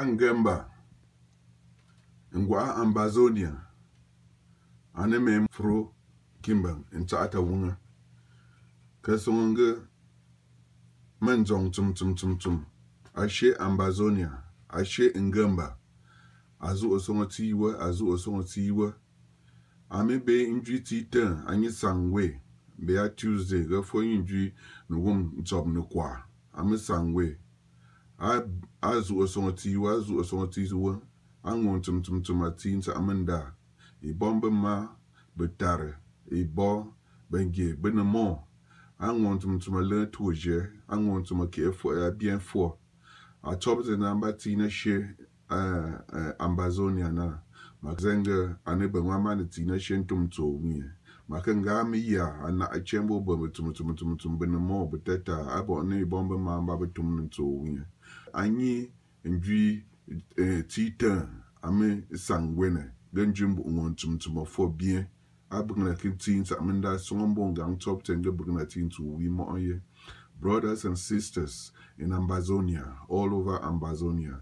Ngwa Ngwa Ambazonia Aneme Fro Kimbang in Tata Wunga Kasonga Manzong Tum Ashe Ambazonia Ashe Ngamba Azu Osonga Tiwa Ame be injury titan Anyi Sangwe Bea Tuesday Gafo injury no wom job no kwa Ame Sangwe Azu Osonga Tiwa Angon tum atin sa amanda e bombe ma betare e bo bengie benemo angon tum le toje angon tum ke fo bien fo a top the number tina she Ambazonia na mazenga anebe mama na tina she tum to mi makanga mi ya ana a chembo bo tum benemo beteta abo ne bombe ma ba betum to mi anyi ndwi titan ame sangwene genjimbu ngontum for bien abugna kintin sa amenda songombo gang top 10 gebugna tin to we mo ye brothers and sisters in Ambazonia, all over Ambazonia.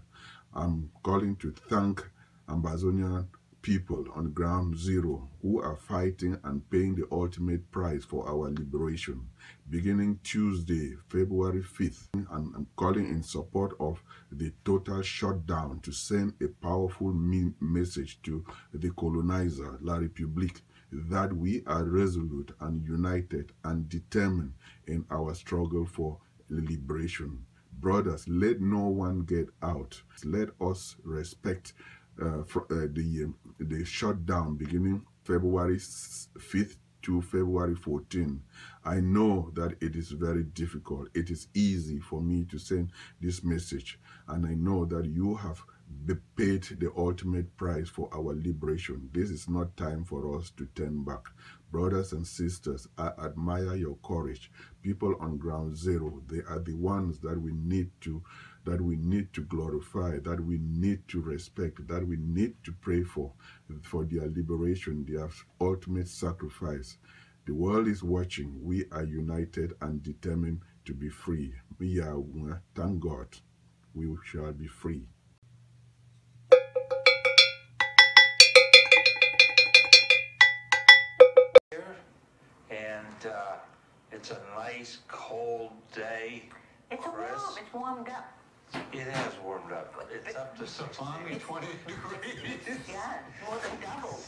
I'm calling to thank Ambazonian people on ground zero who are fighting and paying the ultimate price for our liberation. Beginning Tuesday, February 5th, and I'm calling in support of the total shutdown to send a powerful message to the colonizer, La République, that we are resolute and united and determined in our struggle for liberation. Brothers, let no one get out. Let us respect the shutdown beginning February 5th to February 14th. I know that it is very difficult. It is easy for me to send this message, and I know that you have paid the ultimate price for our liberation. This is not time for us to turn back. Brothers and sisters, I admire your courage. People on ground zero, they are the ones that we need to glorify, that we need to respect, that we need to pray for their liberation, their ultimate sacrifice. The world is watching. We are united and determined to be free. Thank God, we shall be free. And it's a nice cold day. It's it's warmed up. It has warmed up. It's up to 20 degrees. Yeah, more than double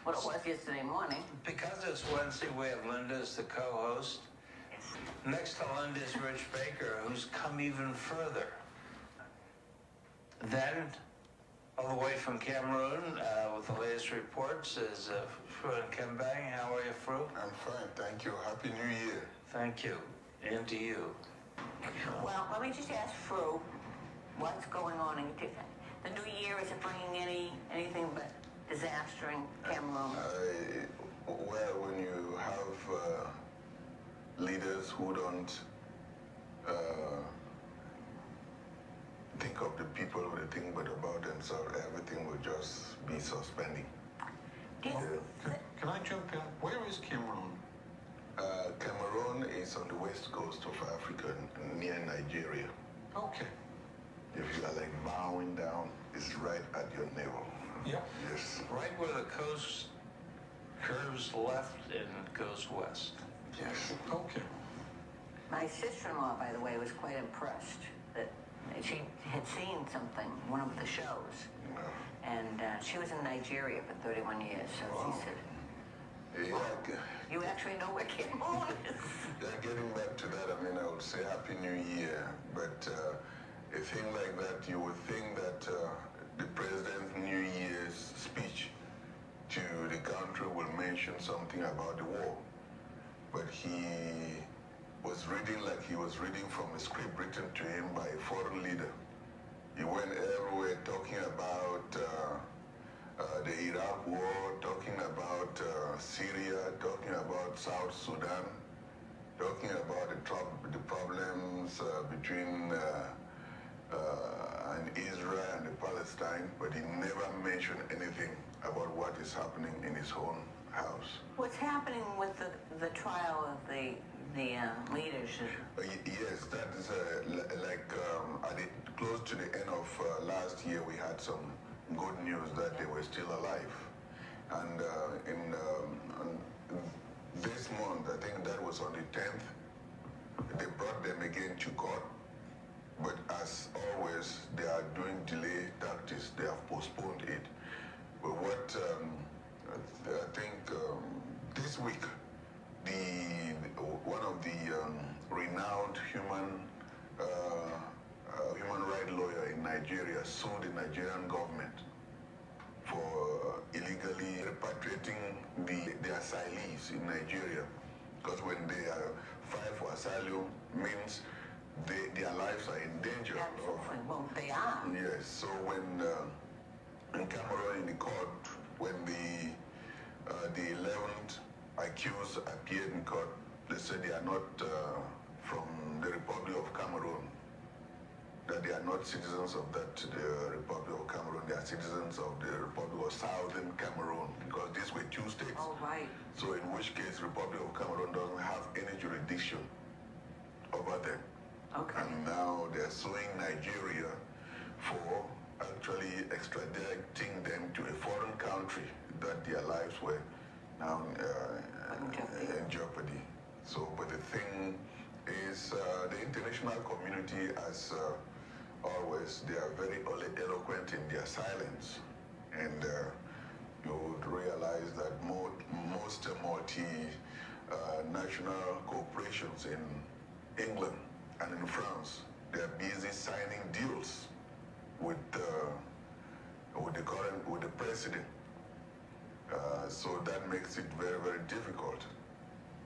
what it was yesterday morning. Because it's Wednesday, we have Linda as the co-host. Next to Linda is Rich Baker, who's come even further. Then, all the way from Cameroon, with the latest reports, is Fru Nkembang. How are you, Fru? I'm fine, thank you. Happy New Year. Thank you. And to you. Well, let me just ask Fru, what's going on in the new year? Is it bringing anything but disaster in Cameroon? Well, when you have leaders who don't think of the people who they think but about themselves, everything will just be suspending. Can I jump in? Where is Cameroon? Cameroon is on the west coast of Africa, near Nigeria. Okay. If you are like bowing down, it's right at your navel. Yeah. Yes. Right where the coast curves left and goes west. Yes. Okay. My sister-in-law, by the way, was quite impressed that she had seen something, one of the shows. No. And she was in Nigeria for 31 years, so she said, Yeah. you actually know where Cameroon is. Yeah, getting back to that, I mean, I would say Happy New Year, but a thing like that, you would think that the President's New Year's speech to the country will mention something about the war, but he was reading like he was reading from a script written to him by a foreign leader. He went everywhere talking about the Iraq war, talking about Syria, talking about South Sudan, talking about the problems between Israel and Palestine, but he never mentioned anything about what is happening in his own house. What's happening with the trial of the leaders. Yes, that is close to the end of last year, we had some good news that they were still alive. And on this month, I think that was on the 10th, they brought them again to court. But as always, they are doing delay tactics. They have postponed it. But what I think this week, one of the renowned human rights lawyer in Nigeria sued the Nigerian government for illegally repatriating the asylees in Nigeria, because when they file for asylum means their lives are in danger. Absolutely. Well, they are. Yes. So when in Cameroon in the court, when the 11th accused appeared in court, they said they are not from the Republic of Cameroon, that they are not citizens of the Republic of Cameroon. They are citizens of the Republic of Southern Cameroon, because these were two states. Oh, right. So in which case, Republic of Cameroon doesn't have any jurisdiction over them. Okay. And now they're suing Nigeria for actually extraditing them to a foreign country that their lives were now in jeopardy. So, but the thing is, the international community, as always, they are very eloquent in their silence. And you would realize that most multi-national corporations in England and in France, they are busy signing deals with the president. So that makes it very, very difficult.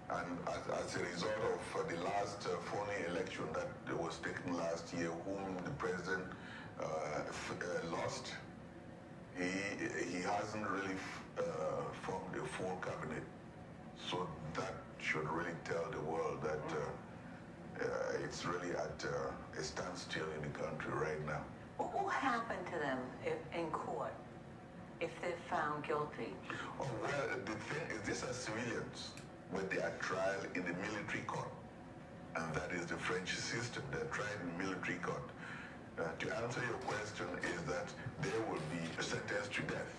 And as a result of the last phony election that was taken last year, whom the president lost, he hasn't really formed a full cabinet. So that should really tell the world that it's really at a standstill in the country right now. What will happen to them in court if they're found guilty? Oh, well, the thing is, these are civilians, but they are tried in the military court. And that is the French system. They're tried in military court. To answer your question is that they will be sentenced to death.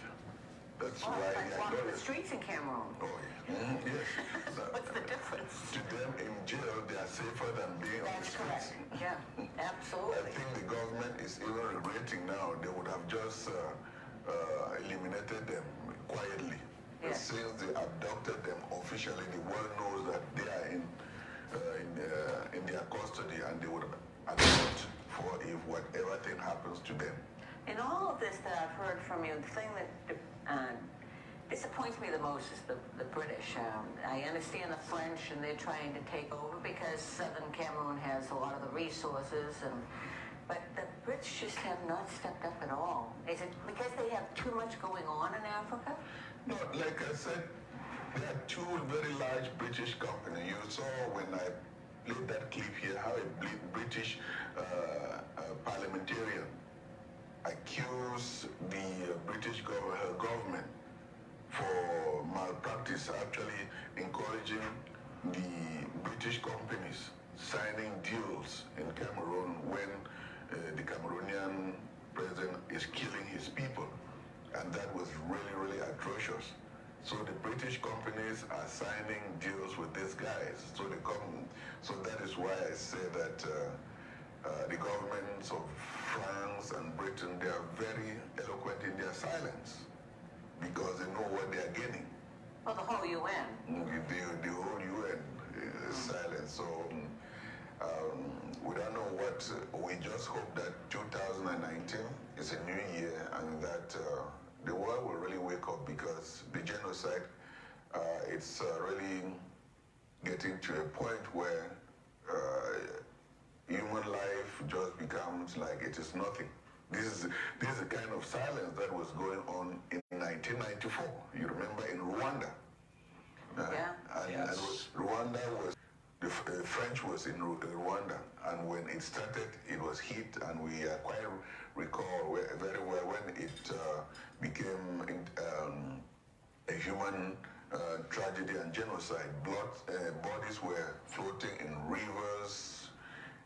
That's why Like walking the streets in Cameroon. Oh, yeah. Yes. What's the difference? To them in jail, they are safer than being on the That's streets. correct. Yeah, absolutely. I think the government is even regretting now. They would have just eliminated them quietly. Yes. Since they abducted them officially, the world knows that they are in their custody, and they would account for if whatever thing happens to them. In all of this that I've heard from you, the thing that disappoints me the most is the British. I understand the French, and they're trying to take over because Southern Cameroon has a lot of the resources, but the Brits just have not stepped up at all. Is it because they have too much going on in Africa? No, like I said, there are two very large British companies. You saw when I played that clip here how a British parliamentarian accused the British government for malpractice, actually encouraging the British companies signing deals in Cameroon when the Cameroonian president is killing his people. And that was really, really atrocious. So the British companies are signing deals with these guys. So that is why I say that the governments of France and Britain, they are very eloquent in their silence, because they know what they are getting. Well, the whole UN. The whole UN is silent. So we don't know what. We just hope that 2019 is a new year, and that the world will really wake up, because the genocide, it's really getting to a point where human life just becomes like it is nothing. This is the kind of silence that was going on in 1994. You remember in Rwanda? Yeah. And Rwanda was, the French was in Rwanda, and when it started, it was hit, and we quite recall very well when it became a human tragedy and genocide. Bodies were floating in rivers,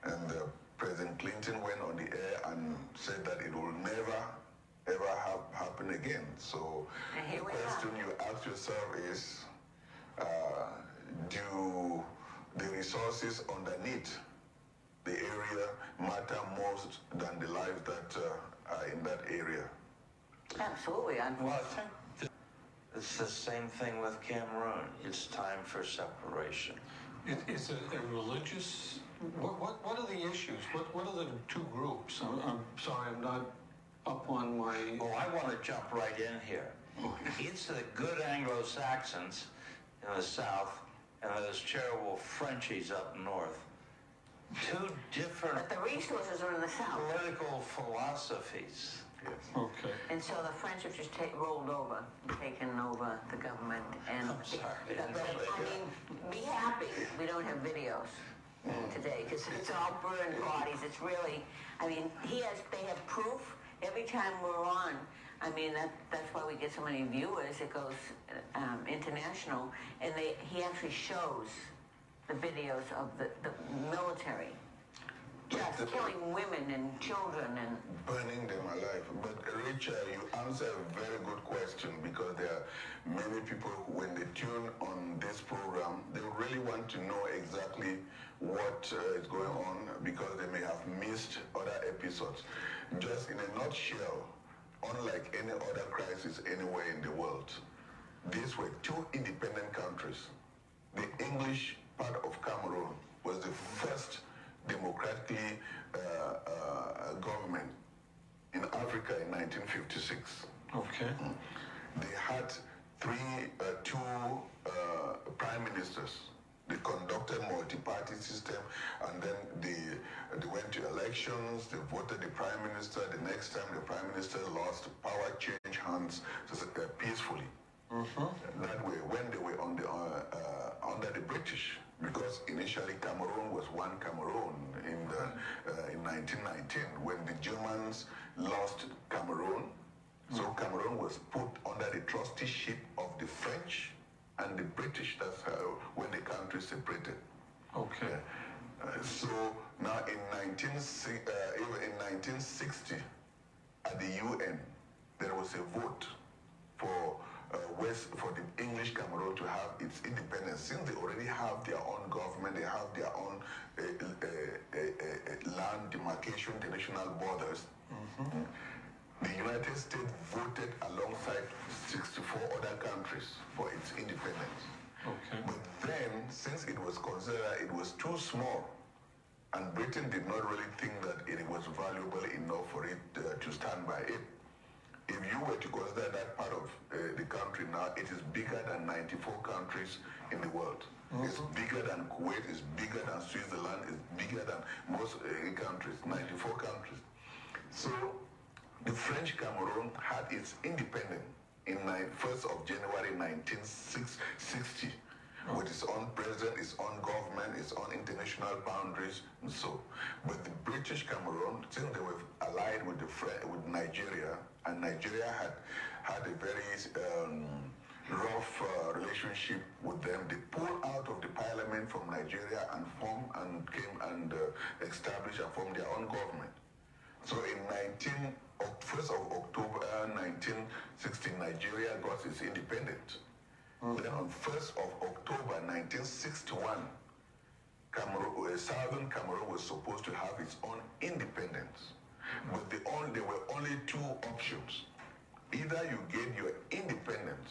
and President Clinton went on the air and said that it will never, ever happen again. So the question you ask yourself is, do the resources underneath the area matter most than the lives that are in that area? Absolutely. Well, I think it's the same thing with Cameroon. It's time for separation. Is it a religious? What are the issues? What are the two groups? I'm sorry, I'm not up on my. Oh, I want to jump right in here. It's the good Anglo-Saxons in the south and those terrible Frenchies up north. Two different But the resources are in the south. political philosophies. Yes. Okay. And so the French have just rolled over, taken over the government. And I'm sorry. I mean, be happy we don't have videos today, because it's all burned bodies. It's really, I mean, they have proof every time we're on. I mean, that's why we get so many viewers. It goes international, and he actually shows the videos of the military just killing women and children and Burning them alive. But Rachel, you answer a very good question, because there are many people who, when they tune on this program, they really want to know exactly what is going on, because they may have missed other episodes. Just in a nutshell, unlike any other crisis anywhere in the world, these were two independent countries. The English part of Cameroon was the first democratically government in Africa in 1956. Okay. They had two prime ministers. They conducted multi-party system, and then they went to elections. They voted the prime minister. The next time the prime minister lost, power changed hands peacefully. That way, when they were under the British, because initially Cameroon was one Cameroon in 1919, when the Germans lost Cameroon. So Cameroon was put under the trusteeship of the French and the British. That's how, when the country separated. Okay. So now in 1960, at the UN, there was a vote for the English Cameroon to have its independence. Since they already have their own government, they have their own land demarcation, the national borders. The United States voted alongside 64 other countries for its independence. Okay. But then, since it was considered it was too small, and Britain did not really think that it was valuable enough for it to stand by it, if you were to consider that part of the country now, it is bigger than 94 countries in the world. It's bigger than Kuwait, it's bigger than Switzerland, it's bigger than most countries, 94 countries. So the French Cameroon had its independence in 1st of January 1960, with its own president, its own government, its own international boundaries, and so. But the British Cameroon, since they were allied with with Nigeria, and Nigeria had a very rough relationship with them, they pulled out of the parliament from Nigeria and came and established and formed their own government. So in 1st of October 1960, Nigeria got its independence. Then on 1st of October 1961, Southern Cameroon was supposed to have its own independence. But there were only two options. Either you get your independence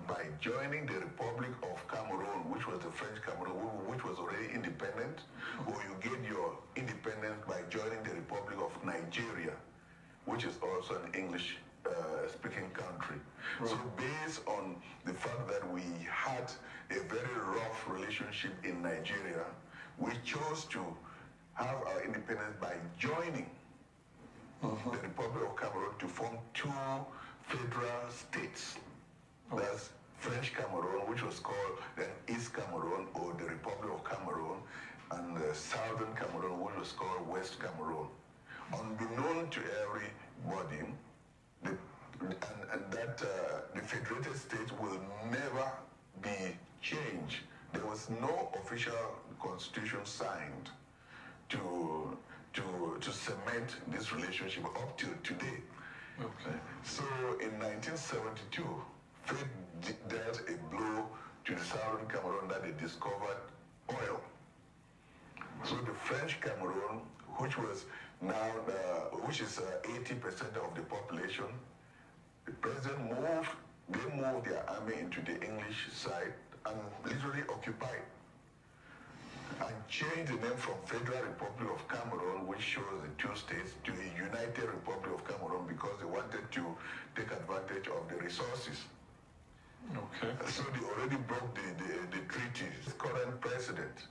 by joining the Republic of Cameroon, which was the French Cameroon, which was already independent, or you get your independence by joining the Republic of Nigeria, which is also an English speaking country. So based on the fact that we had a very rough relationship in Nigeria, we chose to have our independence by joining the Republic of Cameroon to form two federal states. That's French Cameroon, which was called then East Cameroon, or the Republic of Cameroon, and Southern Cameroon, which was called West Cameroon. Unbeknown to everybody, the Federated States will never was no official constitution signed to cement this relationship up till today. Okay. So in 1972, fate dealt a blow to the Southern Cameroon that they discovered oil. So the French Cameroon, which was now, which is 80% of the population, the president they moved their army into the English side and literally occupied and changed the name from Federal Republic of Cameroon, which shows the two states, to the United Republic of Cameroon because they wanted to take advantage of the resources. Okay. So they already broke the treaty. The current president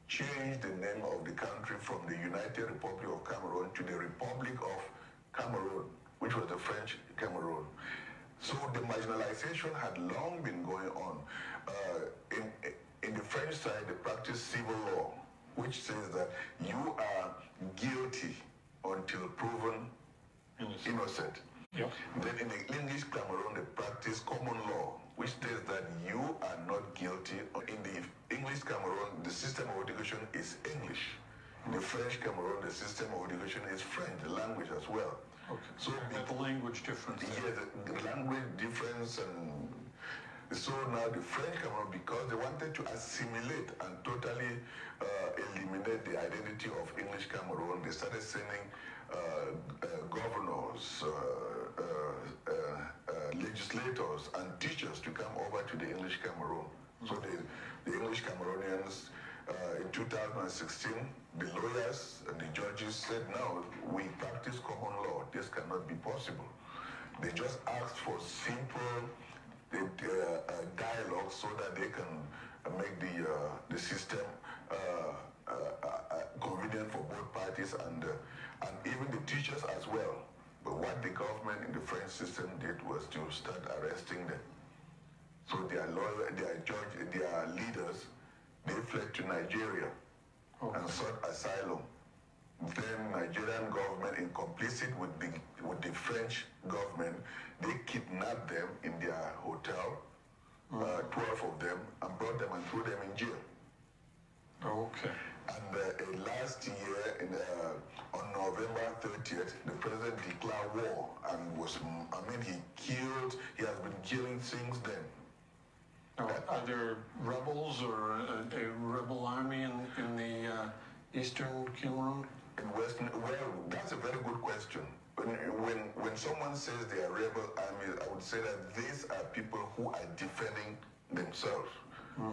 changed the name of the country from the United Republic of Cameroon to the Republic of Cameroon, which was the French Cameroon. So the marginalization had long been going on. In the French side, they practice civil law, which says that you are guilty until proven innocent. Yep. Then in the English Cameroon, they practice common law, which states that you are not guilty. In the English Cameroon, the system of education is English. In the French Cameroon, the system of education is French, the language as well. Okay. So the language difference. Yeah, the language difference, and so now the French Cameroon, because they wanted to assimilate and totally eliminate the identity of English Cameroon, they started sending governors, legislators, and teachers to come over to the English Cameroon. So the English Cameroonians, in 2016, the lawyers and the judges said, no, we practice common law. This cannot be possible. They just asked for simple dialogue so that they can make the system convenient for both parties and even the teachers as well. But what the government in the French system did was to start arresting them. So their lawyer, their judge, their leaders, they fled to Nigeria and sought asylum. Then Nigerian government, in complicit with the French government, they kidnapped them in their hotel, 12 of them, and brought them and threw them in jail. Okay. And last year, on November 30th, the president declared war and he has been killing since then. Are there rebels or a rebel army in the eastern Cameroon? In Western, well, that's a very good question. When someone says they are rebel armies, I would say that these are people who are defending themselves.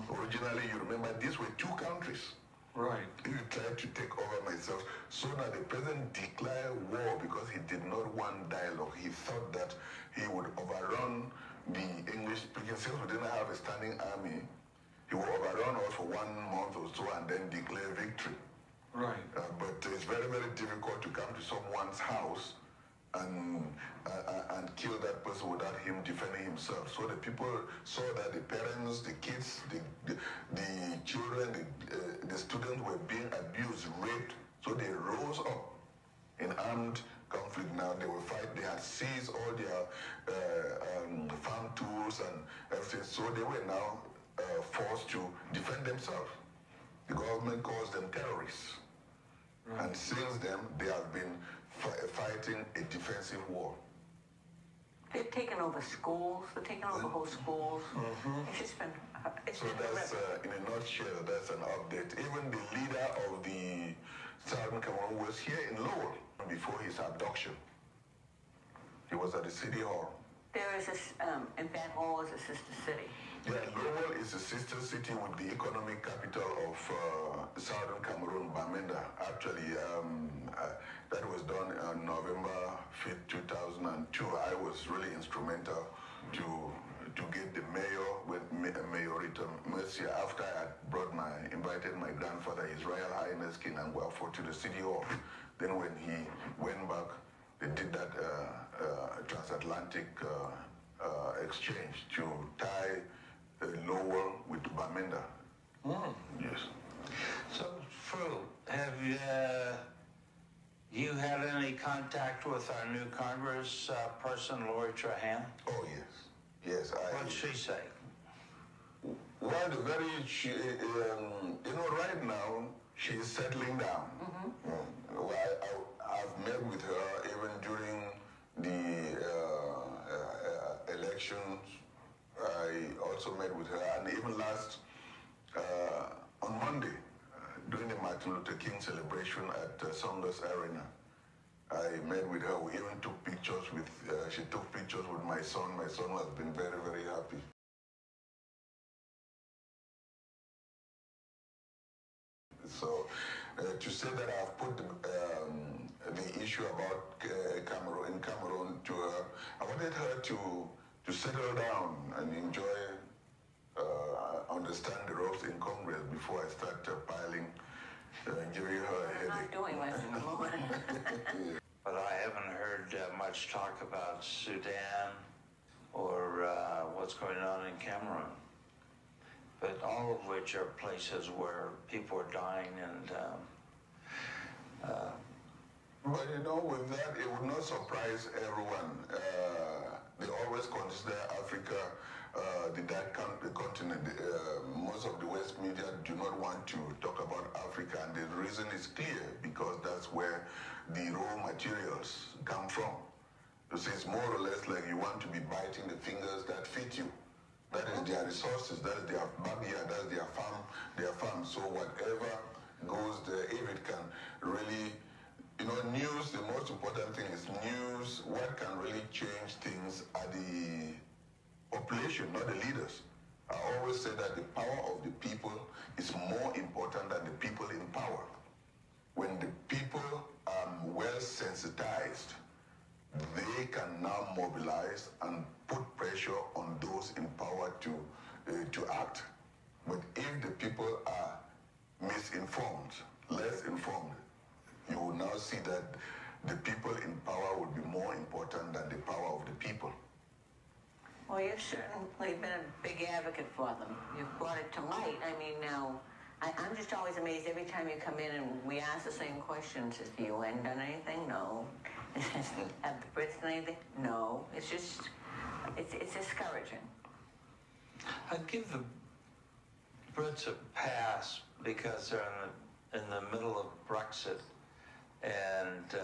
Originally, you remember, these were two countries. Right. He tried to take over myself. So now the president declared war because he did not want dialogue. He thought that he would overrun the English-speaking, since we didn't have a standing army, he would overrun us for 1 month or so and then declare victory. Right. But it's very, very difficult to come to someone's house and kill that person without him defending himself. So the people saw that the parents, the kids, the children, the students were being abused, raped. So they rose up in armed conflict. Now they were fighting. They had seized all their farm tools and everything. So they were now forced to defend themselves. The government calls them terrorists. Right. And since then, they have been fighting a defensive war. They've taken over schools. They've taken over whole schools. It's just been. So that's, in a nutshell, that's an update. Even the leader of the Southern Cameroon was here in Lowell before his abduction. He was at the city hall. There is in Van Hall is a sister city. Yeah, Lowell is a sister city with the economic capital of Southern Cameroon, Bamenda. Actually, that was done on November 5th, 2002. I was really instrumental to get the mayor with Mayor Mercier after I had invited my grandfather, His Royal Highness King Angwafo, to the city hall. Then when he went back, they did that transatlantic exchange to tie Lowell with Bamenda. Yes. So, Fru, have you had any contact with our new Congress person, Lori Trahan? Oh, yes. Yes, What'd she say? Well, right now, she's settling down. Well, I've met with her even during the elections. I also met with her, and even on Monday, during the Martin Luther King celebration at Saunders Arena, I met with her. We even took pictures with, she took pictures with my son. My son has been very, very happy. So to say that I've put the issue about Cameroon to her, I wanted her to settle down and enjoy, understand the ropes in Congress before I start piling, giving her a headache. I'm not doing much at the moment. But I haven't heard much talk about Sudan or what's going on in Cameroon. But all of which are places where people are dying and but you know, with that, it would not surprise everyone. They always consider Africa the dead continent. Most of the West media do not want to talk about Africa, and the reason is clear, because that's where the raw materials come from. So it's more or less like you want to be biting the fingers that fit you. That is their resources, that is their backyard, that is their farm. So whatever goes there, if it can really, news, the most important thing is news. What can really change things are the population, not the leaders. I always say that the power of the people is more important than the people in power. When the people are well sensitized, they can now mobilize and put pressure on those in power to act. But if the people are misinformed, less informed, you will now see that the people in power will be more important than the power of the people. Well, you've certainly been a big advocate for them. You've brought it to light. I mean, now, I'm just always amazed every time you come in and we ask the same questions. Has the UN done anything? No. Have the Brits done anything? No. It's just, it's discouraging. I'd give the Brits a pass because they're in the middle of Brexit, and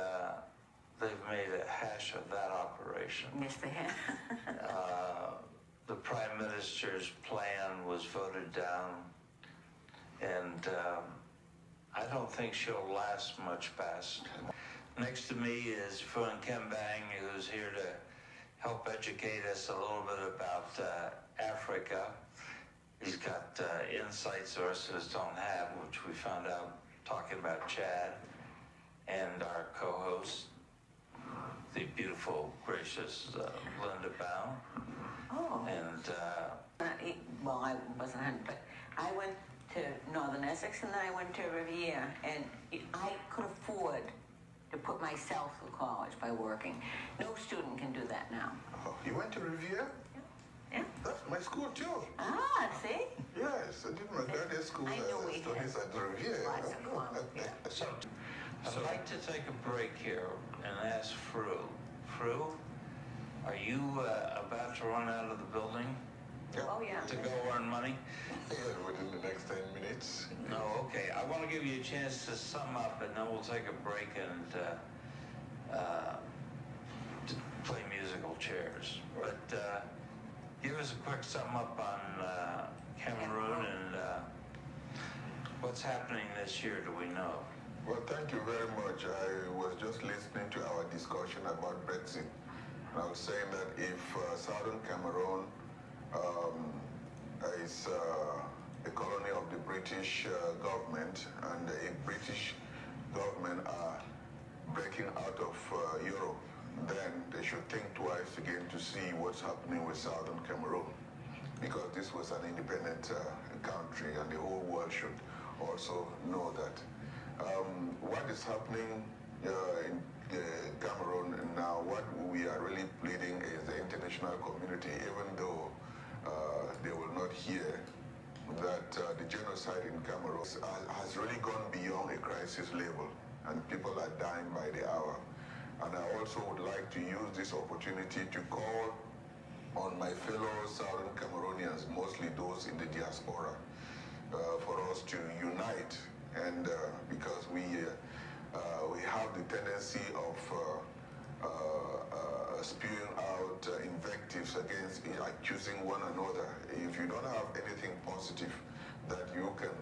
they've made a hash of that operation. Yes, they have. The Prime Minister's plan was voted down, and I don't think she'll last much past. Next to me is Fuan Kembang, who's here to help educate us a little bit about Africa. He's got insights the rest of us don't have, which we found out talking about Chad. And our co-host, the beautiful, gracious Linda Bound. Oh. And well, I wasn't, but I went to Northern Essex and then I went to Riviera, and I could afford to put myself through college by working. No student can do that now. Oh, you went to Riviera? Yeah. That's my school too. Ah, see? Yes, I did my graduate school studies at Riviera. Lots of fun, yeah. so I'd like to take a break here and ask Fru. Fru, are you about to run out of the building? Oh, yeah. To go earn money? Yeah, within the next 10 minutes. No, okay. I want to give you a chance to sum up, and then we'll take a break and to play musical chairs. But give us a quick sum up on Cameroon and what's happening this year, do we know? Well, thank you very much. I was just listening to our discussion about Brexit. And I was saying that if Southern Cameroon is a colony of the British government, and if British government are breaking out of Europe, then they should think twice again to see what's happening with Southern Cameroon, because this was an independent country, and the whole world should also know that. What is happening in Cameroon now, what we are really pleading is the international community, even though they will not hear that the genocide in Cameroon has really gone beyond a crisis level, and people are dying by the hour. And I also would like to use this opportunity to call on my fellow Southern Cameroonians, mostly those in the diaspora, for us to unite, and because we have the tendency of spewing out invectives against accusing one another. If you don't have anything positive that you can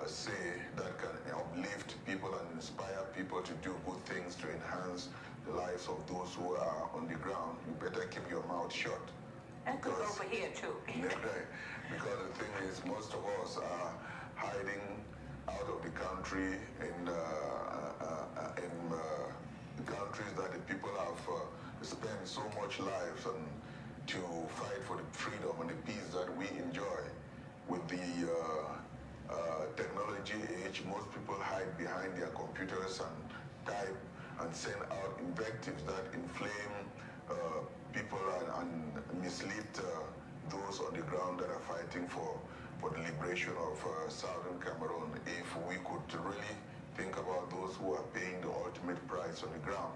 say that can uplift people and inspire people to do good things to enhance the lives of those who are on the ground, you better keep your mouth shut. That goes over here too. Because the thing is, most of us are hiding out of the country in countries that the people have spent so much lives and to fight for the freedom and the peace that we enjoy. With the technology age, most people hide behind their computers and type and send out invectives that inflame people and mislead those on the ground that are fighting for the liberation of Southern Cameroon. If we could really think about those who are paying the ultimate price on the ground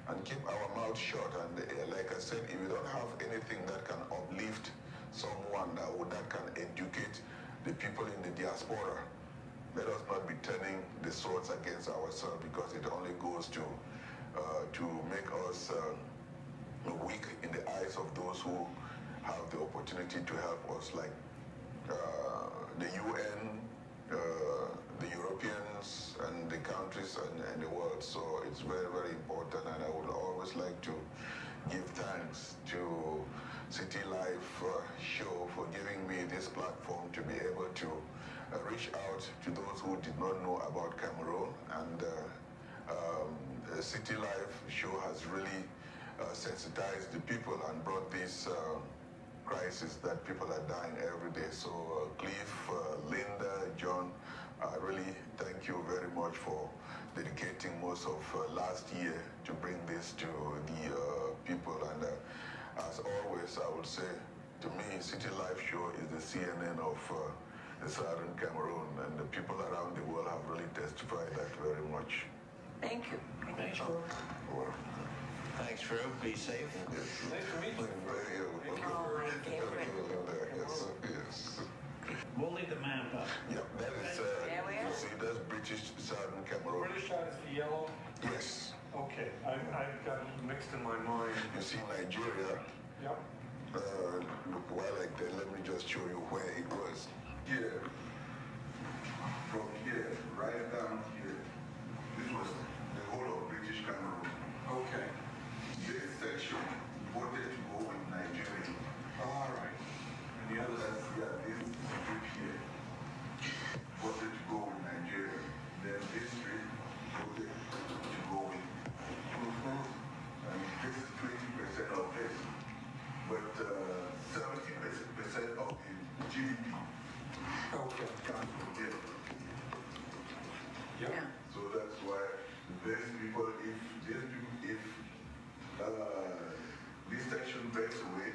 and keep our mouth shut, and like I said, if you don't have anything that can uplift someone that can educate the people in the diaspora, let us not be turning the swords against ourselves, because it only goes to make us weak in the eyes of those who have the opportunity to help us, like the UN, the Europeans, and the countries and the world. So it's very, very important, and I would always like to give thanks to City Life Show for giving me this platform to be able to reach out to those who did not know about Cameroon. And City Life Show has really sensitized the people and brought this crisis that people are dying every day. So Cliff, Linda, John, I really thank you very much for dedicating most of last year to bring this to the people. And as always, I would say, to me, City Life Show is the CNN of the Southern Cameroon, and the people around the world have really testified that very much. Thank you. Thanks, Drew. Well, Thanks, Drew. Be safe. yes. Nice to meet you. Oh, my favorite. Yes, yes. We'll leave the map up. Yeah, that is, There we you are. see, that's British Southern Cameroon. British side is the yellow. Yes. Okay, I've got it mixed in my mind. You see Nigeria, Yep. while like that, let me just show you where it was. Here, from here, right down here, this was the whole of British Cameroon. Okay. This section voted to go with Nigeria. All right. And the other side. This strip here voted to go with Nigeria. Then this strip voted to go with. And this is 20% of this. But 70% of the GDP Okay. comes from here. Yep. Yeah. So that's why these people, if this section breaks away,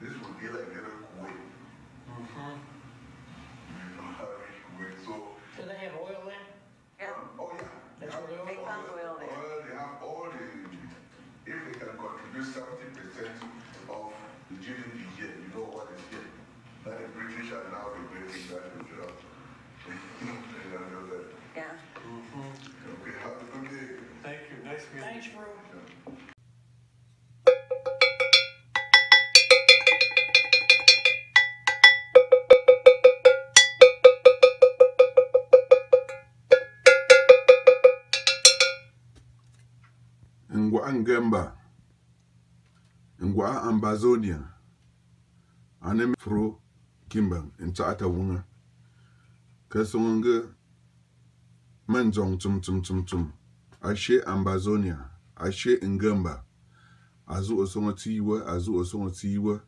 this would be like little Kuwait. Mm-hmm. You know how Kuwait. So, Do they have oil there? Yeah. oh yeah, they have They found oil there. They have all the, if they can contribute 70% of the GDP here, you know what is here. That the British are now regretting that as well. You know that. Yeah. Okay, have a good day. Thank you. Nice meeting you. Thanks, Drew. Ngwa Ngemba, Ngwa Ambazonia, anem fro Kimbang in Tata Wunga. Kasonga Manzong tum. Ashe Ambazonia, Ashe Ngemba. Azu osongo tiwa.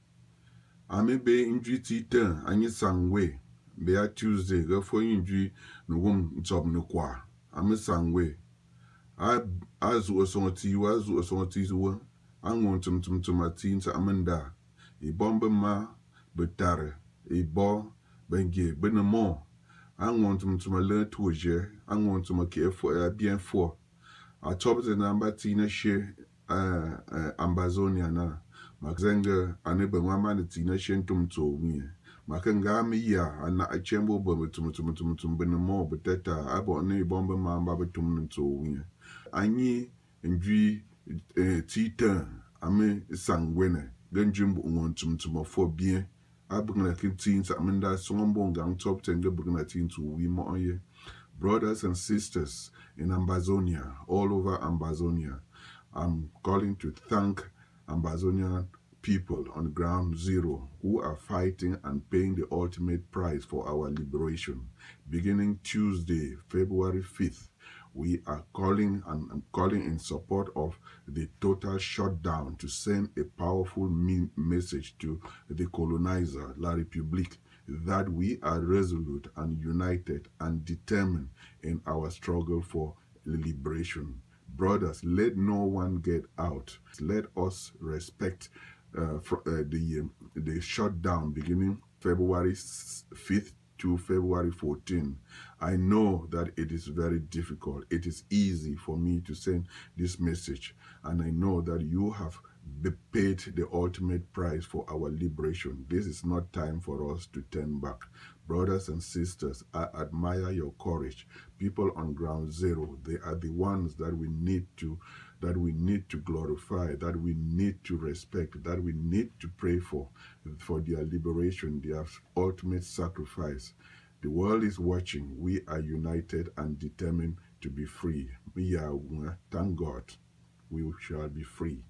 Ame be injui titan, anyi sangwe. Be a Tuesday, go for injui no wum job no kwa. Ame sangwe. Azu osongo tiwa. Angon tum atin sa amanda. E bombe ma betare. E bo bengi benemo. Angon tum le toje. Angon tum ke bien fort. A top de namba tina she Ambazonia na Makzenga anebe mwamane tina shentum tsowi. Makenga mi ya ana achembo bombe tum bene mo beteta abo ne bombe mamba betum tsowi. Anyi njui tita ame sangwene genjim ngon tum fo bien. Abugna kintin sa menda songombo gang top tenge bugna tin to we mo ye. Brothers and sisters in Ambazonia, all over Ambazonia, I'm calling to thank Ambazonian people on ground zero who are fighting and paying the ultimate price for our liberation. Beginning Tuesday, February 5th, we are calling and I'm calling in support of the total shutdown to send a powerful message to the colonizer, La République, that we are resolute and united and determined in our struggle for liberation. Brothers, let no one get out. Let us respect the shutdown beginning February 5th to February 14th. I know that it is very difficult. It is easy for me to send this message, and I know that you have paid the ultimate price for our liberation. This is not time for us to turn back. Brothers and sisters, I admire your courage. People on ground zero, they are the ones that we need to glorify, that we need to respect, that we need to pray for their liberation, their ultimate sacrifice. The world is watching. We are united and determined to be free. Thank God we shall be free.